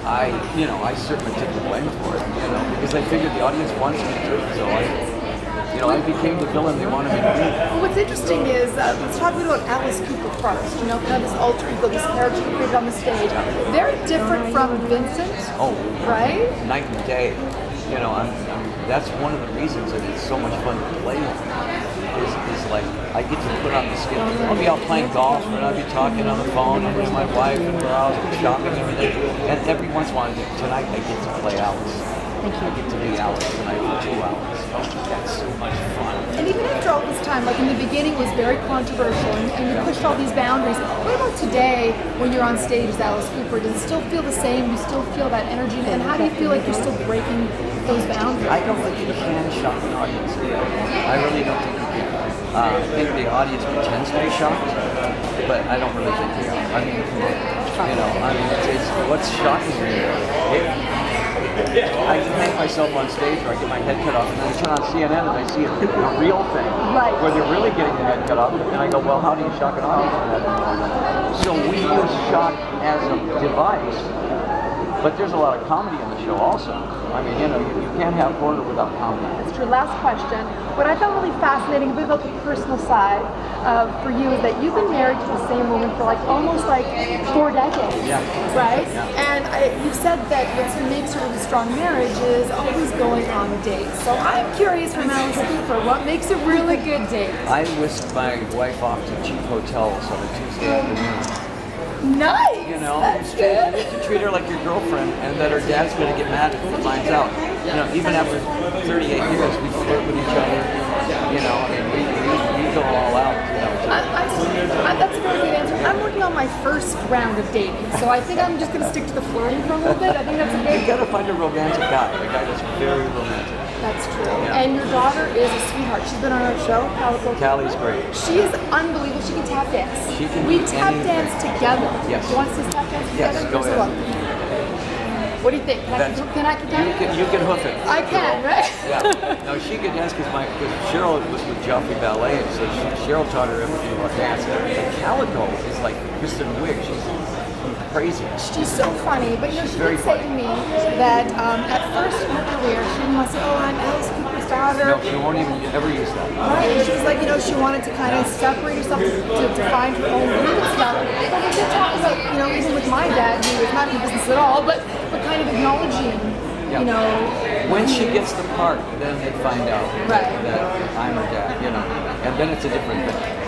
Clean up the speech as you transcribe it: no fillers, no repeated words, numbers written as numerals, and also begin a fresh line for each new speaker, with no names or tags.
I certainly took the blame for it, because they figured the audience wants me to, so I became the villain they wanted me to be.
Well, what's interesting is, let's talk a bit about Alice Cooper first, kind of this alter ego, this character you created on the stage. Very different from Vincent, right?
Night and day. That's one of the reasons that it's so much fun to play with. Is like, I get to put on the skin. I'll be out playing golf, and I'll be talking on the phone with my wife, and we're out shopping and everything. And every once in a while, tonight I get to play Alice. I get to be Alice tonight for 2 hours. That's so much fun.
And even after all this time, like in the beginning it was very controversial, and you pushed all these boundaries. What about today, when you're on stage as Alice Cooper? Does it still feel the same? Do you still feel that energy? And how do you feel like you're still breaking those boundaries?
I don't think you can shock an audience. I really don't think you can. I think the audience pretends to be shocked, but I don't really think they are. I mean, it's what's shocking me. I hang myself on stage, or I get my head cut off, and then I turn on CNN and I see a real thing where they're really getting their head cut off, and I go, well, how do you shock an audience? So we use shock as a device, but there's a lot of comedy in the show also. I mean, you can't have horror without comedy.
That's true. Last question. What I found really fascinating, a bit about the personal side for you, is that you've been married to the same woman for almost 4 decades, right? Yeah. And you've said that what makes a really strong marriage is always going on dates. So I'm curious from Alice Cooper, what makes a really good date?
I whisked my wife off to cheap hotels on a Tuesday afternoon.
Nice!
That's good. You have to treat her like your girlfriend, and that her dad's going to get mad if he finds out. Even after 38 years, we flirt with each other. We go all out.
That's a very good answer. I'm working on my first round of dating, so I think I'm just going to stick to the flirting for a little bit. I think that's a good.
You got to find a romantic guy, a guy that's very romantic.
That's true. Yeah. And your daughter is a sweetheart. She's been on our show,
Callie's great.
She is unbelievable. She can tap dance. We tap dance together.
Yes.
Do you want to tap dance together?
Yes, go ahead.
What do you think? Can I
You can hoof it.
I can, right?
Yeah. No, she can dance because Cheryl was with Joffrey Ballet, and so Cheryl taught her everything about dance. And Calico is like Kristen Wiig. She's crazy.
She's so funny, but she did say to me that at first in her career, she didn't want to say, I'm Alice Cooper's daughter.
No, she won't even ever use that.
Right, and she was like, she wanted to kind of separate herself to find her own group and stuff. But we did talk about, even with my dad, who was not in the business at all, but kind of acknowledging,
When she gets the part, then they find out that I'm her dad, and then it's a different thing.